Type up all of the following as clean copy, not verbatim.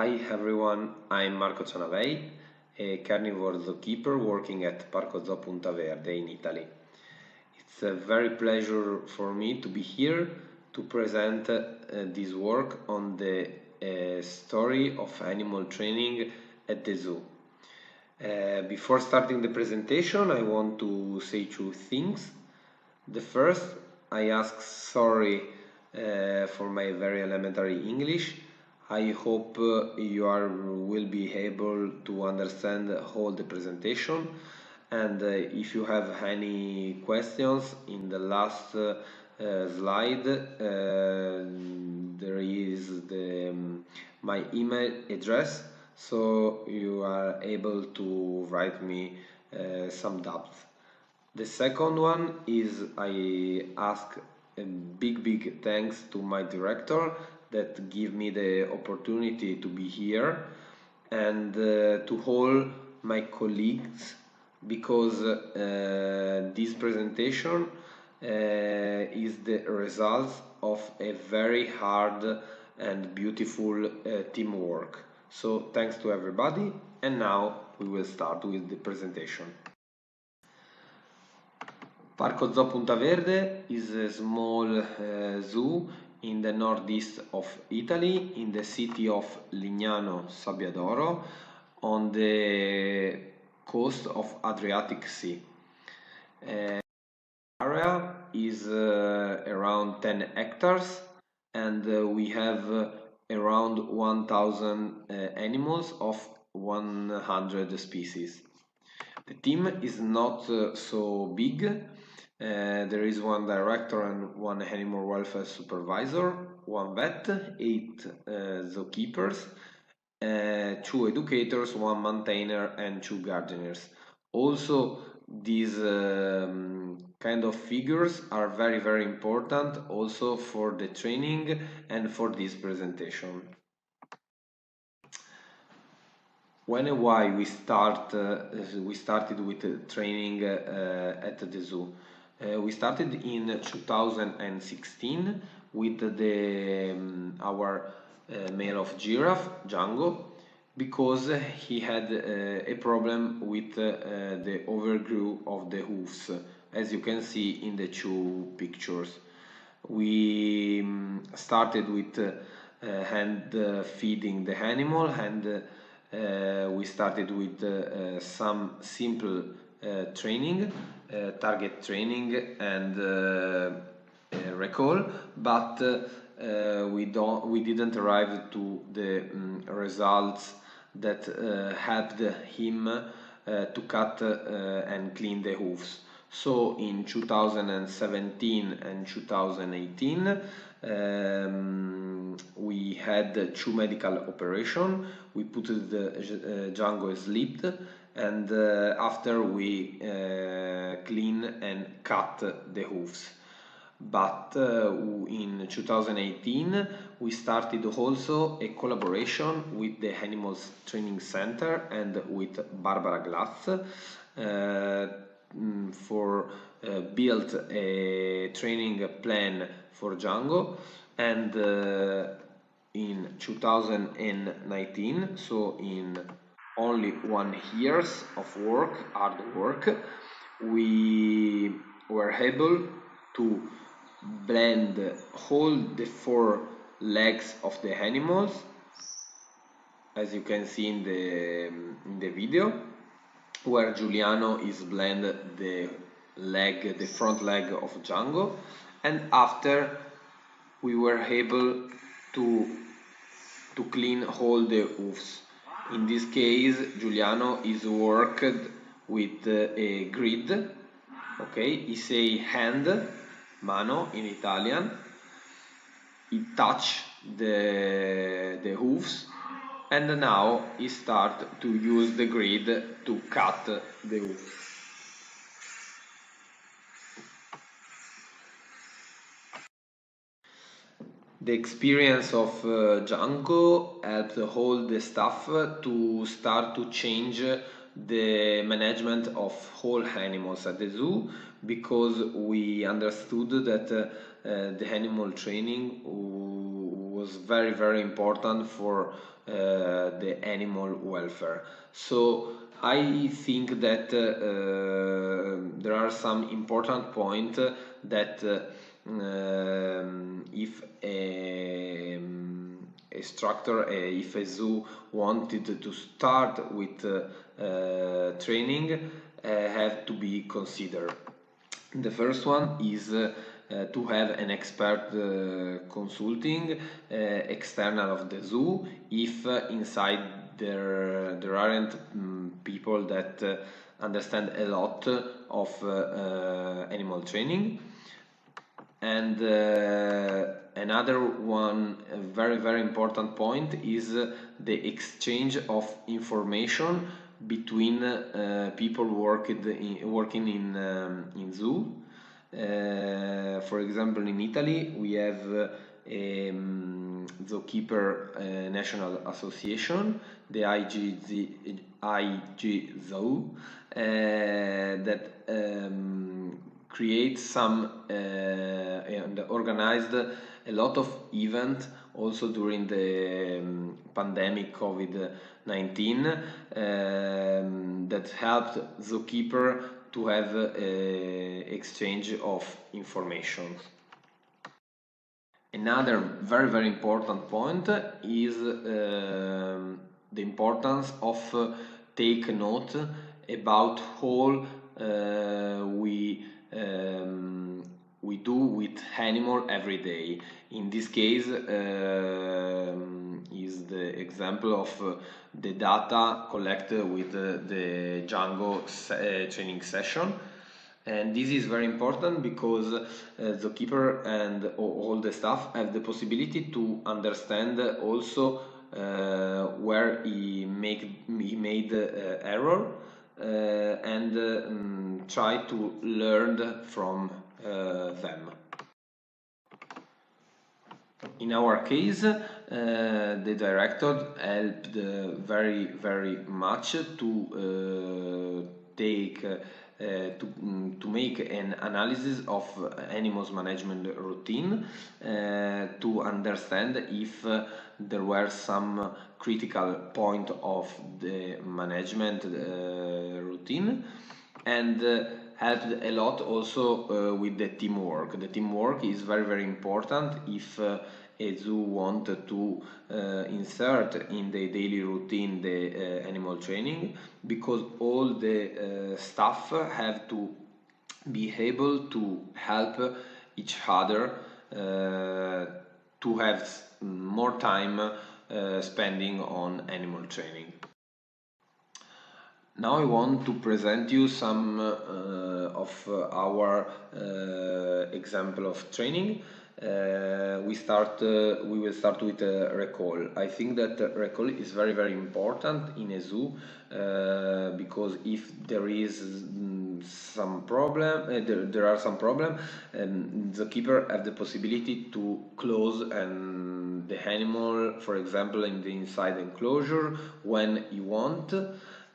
Hi everyone, I'm Marco Ciannavei, a carnivore zookeeper working at Parco Punta Verde in Italy. It's a very pleasure for me to be here to present this work on the story of animal training at the zoo. Before starting the presentation, I want to say two things. The first, I ask sorry for my very elementary English. I hope you will be able to understand all the presentation, and if you have any questions in the last slide, there is my email address, so you are able to write me some doubts. The second one is I ask a big thanks to my director that give me the opportunity to be here, and to all my colleagues, because this presentation is the result of a very hard and beautiful teamwork. So thanks to everybody, and now we will start with the presentation. Parco Zoo Punta Verde is a small zoo in the northeast of Italy, in the city of Lignano Sabbiadoro, on the coast of Adriatic Sea. Area is around 10 hectares, and we have around 1,000 animals of 100 species. The team is not so big. There is one director and one animal welfare supervisor, one vet, 8 zookeepers, 2 educators, 1 maintainer, and 2 gardeners. Also, these kind of figures are very important also for the training and for this presentation. When and why we started with training at the zoo. We started in 2016 with our male of giraffe, Django, because he had a problem with the overgrowth of the hoofs, as you can see in the two pictures. We started with hand feeding the animal, and we started with some simple training, target training and recall, but we didn't arrive to the results that helped him to cut and clean the hoofs. So in 2017 and 2018 we had 2 medical operations. We put the Django asleep, and after we clean and cut the hoofs. But in 2018 we started also a collaboration with the Animals Training Center and with Barbara Glass for build a training plan for Django, and in 2019, so in only 1 year of work, hard work, we were able to blend all the 4 legs of the animals, as you can see in the video, where Giuliano is blend the front leg of Django, and after we were able to clean all the hoofs. In this case, Giuliano is worked with a grid. Okay, he say hand, mano in Italian. He touch the hoofs, and now he start to use the grid to cut the hoof. The experience of Django helped all the staff to start to change the management of whole animals at the zoo, because we understood that the animal training was very important for the animal welfare. So I think that there are some important points that if a structure, if a zoo wanted to start with training, have to be considered. The first one is to have an expert consulting external of the zoo if inside there aren't people that understand a lot of animal training. And another one very important point is the exchange of information between people working in zoo. For example, in Italy we have Zookeeper National Association, the IG Zoo, that creates some and organized a lot of events also during the pandemic COVID-19 that helped zookeeper to have exchange of information. Another very important point is the importance of take note about all we do with animal every day. In this case is the example of the data collected with the Django training session. And this is very important because the keeper and all the staff have the possibility to understand also where he made error and try to learn from them. In our case, the director helped very much to to make an analysis of animals management routine to understand if there were some critical point of the management routine, and helped a lot also with the teamwork. The teamwork is very important if a zoo wanted to insert in the daily routine the animal training, because all the staff have to be able to help each other to have more time spending on animal training. Now I want to present you some of our example of training. We will start with recall. I think that recall is very important in a zoo because if there is some problem, there are some problem, the keeper have the possibility to close the animal, for example, in the inside enclosure when you want.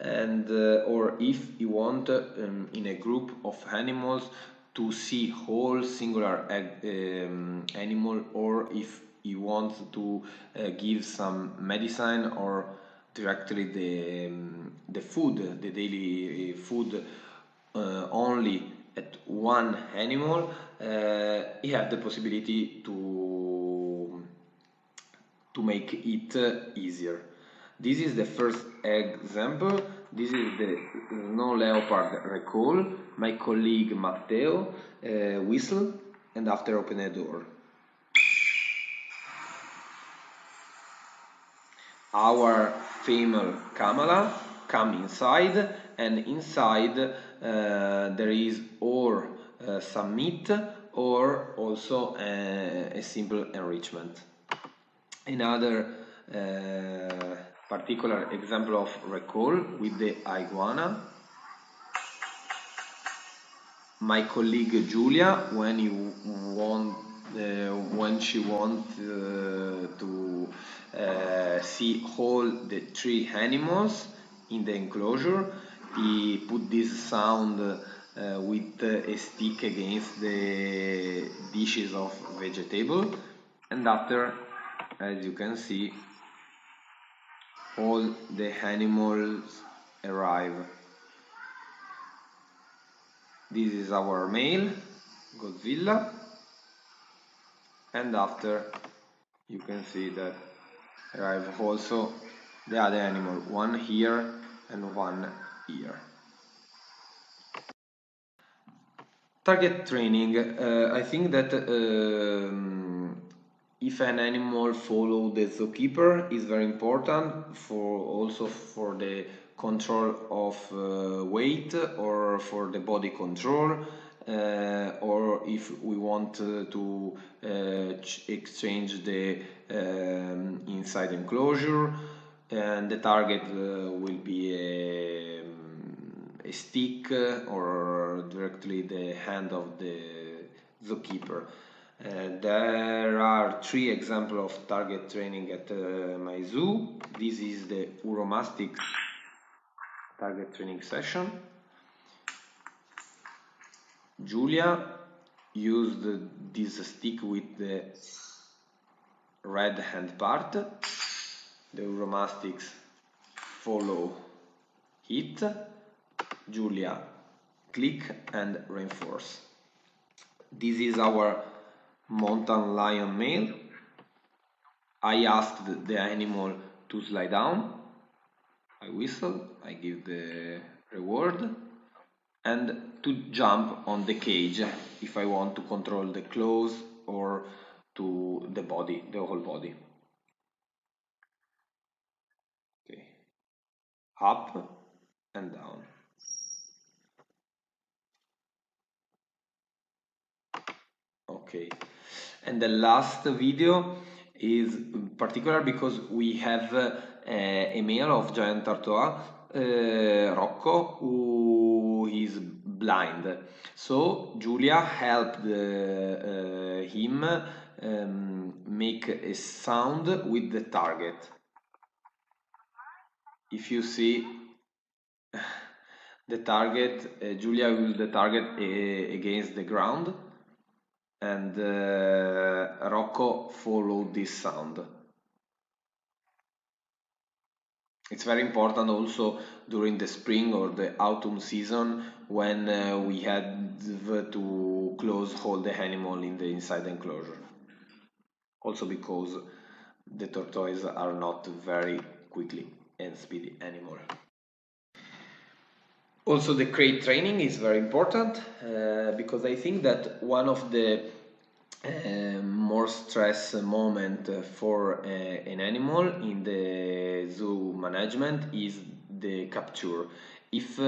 And or if you want in a group of animals to see whole singular animal, or if you want to give some medicine or directly the food, the daily food only at one animal, you have the possibility to make it easier. This is the first example. This is the snow leopard recall. My colleague Matteo whistle, and after open the door. Our female camera come inside, and inside there is or some meat or also a simple enrichment. Another particular example of recall with the iguana. My colleague Julia, when she wants to see all the three animals in the enclosure, he put this sound with a stick against the dishes of vegetable, and after as you can see, all the animals arrive. This is our male, Godzilla, and after you can see that arrive also the other animal, one here and one here. Target training. I think that if an animal follow the zookeeper is very important for also for the control of weight or for the body control, or if we want to exchange the inside enclosure, and the target will be a stick or directly the hand of the zookeeper. There are 3 examples of target training at my zoo. This is the Uromastyx target training session. Julia used this stick with the red hand part. The Uromastyx follow it. Julia click and reinforce. This is our mountain lion male. I asked the animal to slide down. I whistle, I give the reward, and to jump on the cage if I want to control the claws or to the body, the whole body. Okay. Up and down. Okay. And the last video is particular because we have a male of giant tortoise, Rocco, who is blind. So Julia helped him make a sound with the target. If you see the target, Julia used the target against the ground, and Rocco followed this sound. It's very important also during the spring or the autumn season when we had to close all the animal in the inside enclosure. Also because the tortoises are not very quickly and speedy animal. Also, the crate training is very important because I think that one of the more stress moment for an animal in the zoo management is the capture. If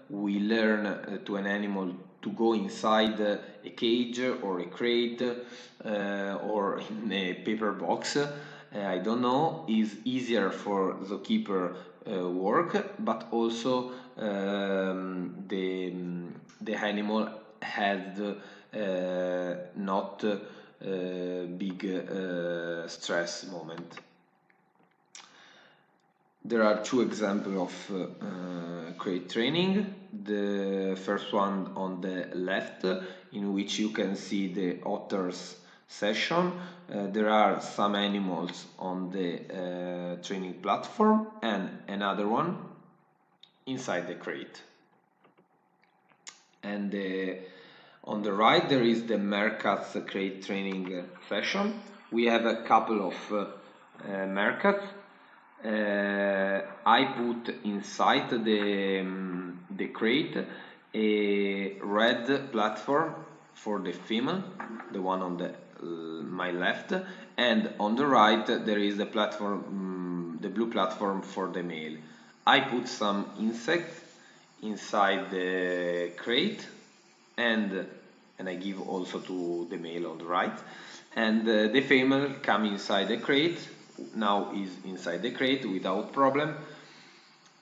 we learn to an animal to go inside a cage or a crate or in a paper box, I don't know, is easier for the keeper work, but also the animal has not big stress moment. There are 2 examples of crate training. The first one on the left, in which you can see the otters session. There are some animals on the training platform and another one inside the crate. And on the right there is the meerkats crate training session. We have a couple of meerkats. I put inside the crate a red platform for the female, the one on the my left, and on the right there is the platform, the blue platform for the male. I put some insects inside the crate, and I give also to the male on the right, and the female come inside the crate. Now is inside the crate without problem,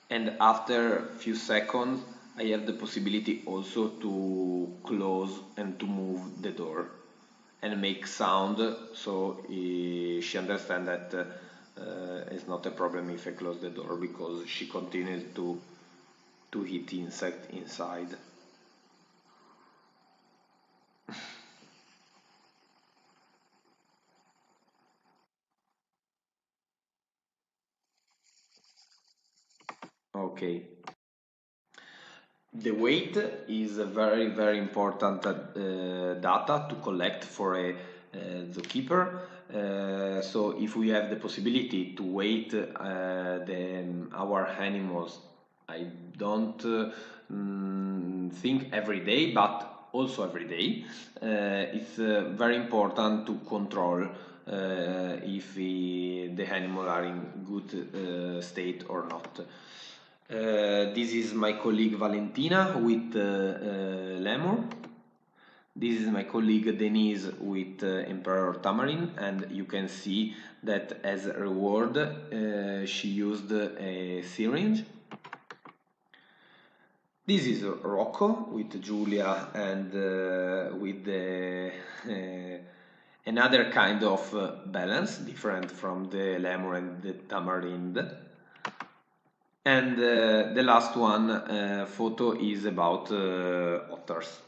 and after a few seconds I have the possibility also to close and to move the door and make sound, so she understands that it's not a problem if I close the door, because she continues to hit insect inside. Okay. The weight is a very, very important data to collect for a zookeeper. So if we have the possibility to weight our animals, I don't think every day, but also every day, it's very important to control if the animal are in good state or not. This is my colleague Valentina with lemur. This is my colleague Denise with Emperor Tamarin, and you can see that as a reward she used a syringe. This is Rocco with Julia and with another kind of balance, different from the lemur and the tamarind. And the last one photo is about otters.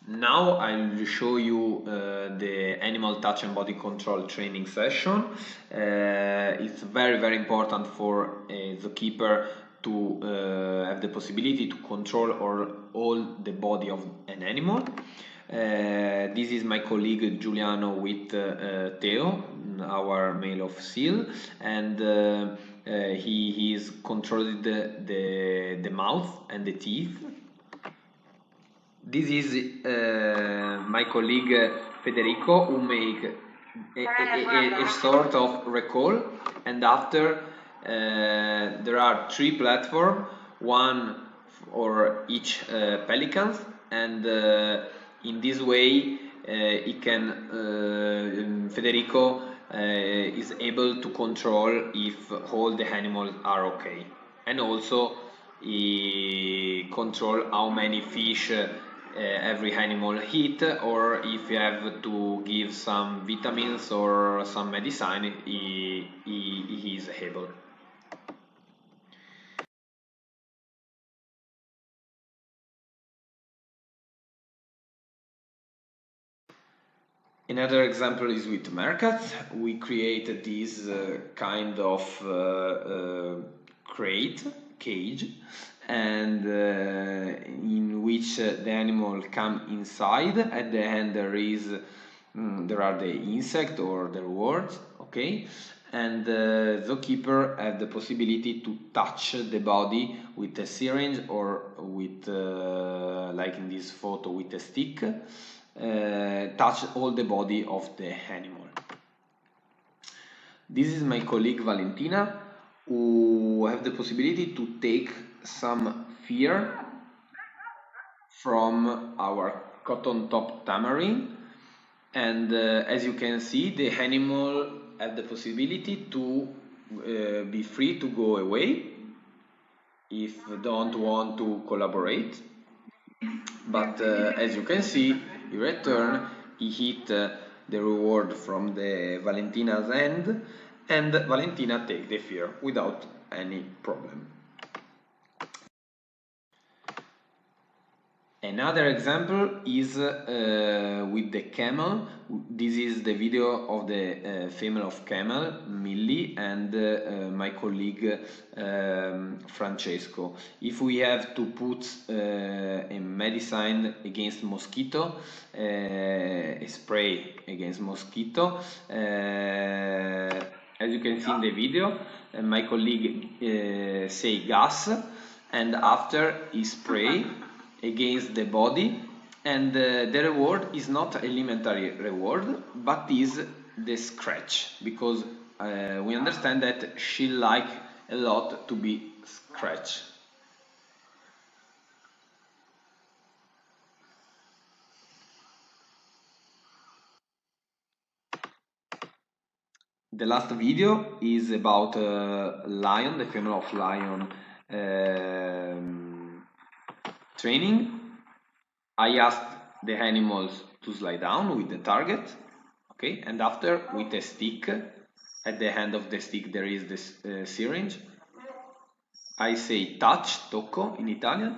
Now I'll show you the animal touch and body control training session. It's very, very important for a zookeeper to have the possibility to control all the body of an animal. This is my colleague Giuliano with Theo, our male of seal, and he is controlling the mouth and the teeth. This is my colleague Federico, who make a sort of recall, and after there are 3 platforms, one for each pelicans, and in this way Federico is able to control if all the animals are okay, and also he control how many fish every animal eat, or if you have to give some vitamins or some medicine, he is able. Another example is with meerkats. We created this kind of cage, and in which the animal come inside. At the end there are the insect or the rewards, okay, and the zookeeper have the possibility to touch the body with a syringe or with like in this photo with a stick, touch all the body of the animal. This is my colleague Valentina, who have the possibility to take some fear from our cotton top tamarin, and as you can see, the animal have the possibility to be free to go away if don't want to collaborate, but as you can see, in return he hit the reward from the Valentina's end, and Valentina take the fear without any problem. Another example is with the camel. This is the video of the female of camel, Millie, and my colleague Francesco. If we have to put a medicine against mosquito, a spray against mosquito, as you can see in the video, my colleague say gas, and after he spray against the body, and the reward is not elementary reward, but is the scratch, because we understand that she like a lot to be scratched. The last video is about lion, the female of lion training. I asked the animals to slide down with the target, okay, and after with a stick, at the end of the stick there is this syringe. I say touch, tocco in Italian,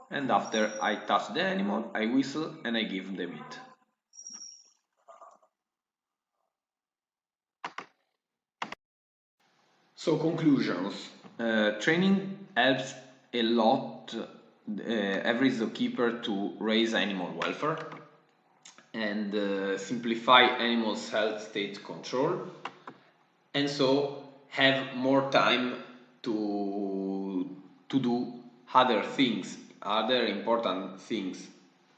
and after I touch the animal, I whistle and I give the meat. So conclusions. Training helps a lot every zookeeper to raise animal welfare and simplify animals' health state control, and so have more time to do other things, other important things,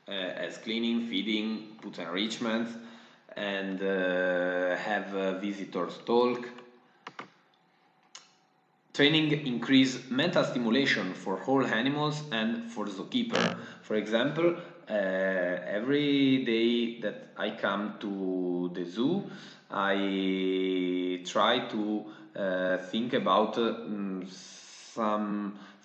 as cleaning, feeding, put enrichment, and have visitors talk. Training increase mental stimulation for all animals and for zookeeper. For example, every day that I come to the zoo, I try to think about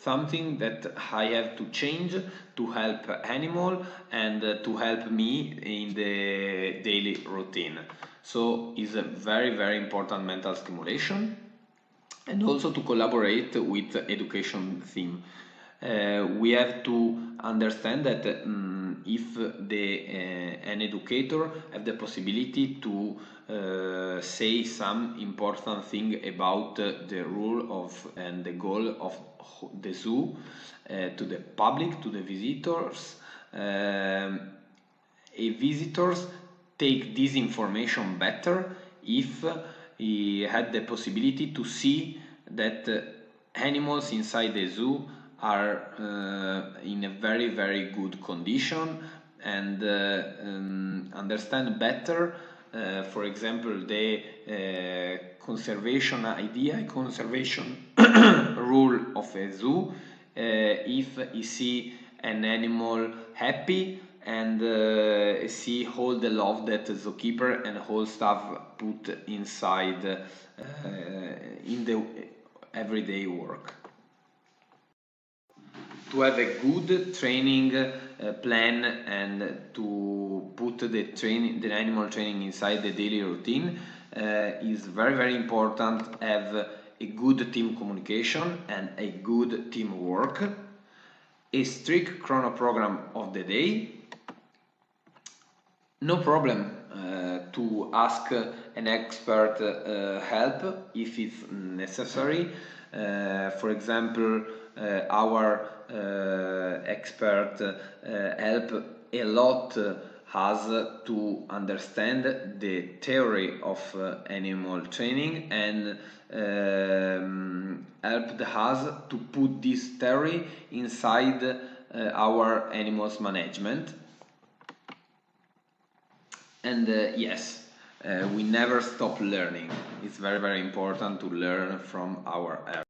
something that I have to change to help animal and to help me in the daily routine. So it's a very important mental stimulation, and also to collaborate with education theme. We have to understand that if an educator have the possibility to say some important thing about the rule of and the goal of the zoo to the public, to the visitors, visitors take this information better if he had the possibility to see that animals inside the zoo are in a very good condition, and understand better, for example, the conservation idea, conservation rule of a zoo. If you see an animal happy and see all the love that the zookeeper and whole staff put inside in the everyday work. To have a good training plan and to put the animal training inside the daily routine is very important. Have a good team communication and a good teamwork, a strict chrono program of the day. No problem to ask an expert help if it's necessary. For example, our expert help a lot us to understand the theory of animal training, and helped us to put this theory inside our animals management. And yes, we never stop learning. It's very important to learn from our errors.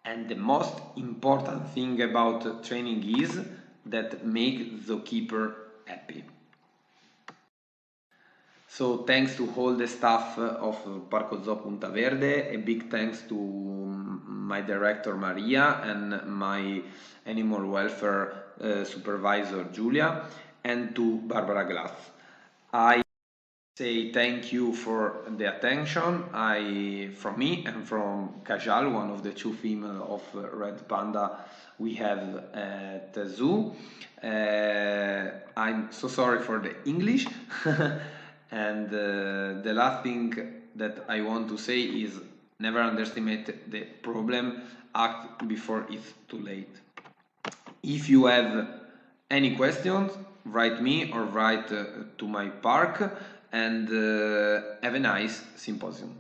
And the most important thing about training is that make the keeper happy. So thanks to all the staff of Parco Punta Verde, a big thanks to my director Maria and my animal welfare supervisor Giulia, and to Barbara Glass. I say thank you for the attention. From me and from Kajal, one of the two females of Red Panda we have at the zoo. I'm so sorry for the English. And the last thing that I want to say is never underestimate the problem, act before it's too late. If you have any questions, write me or write to my park, and have a nice symposium.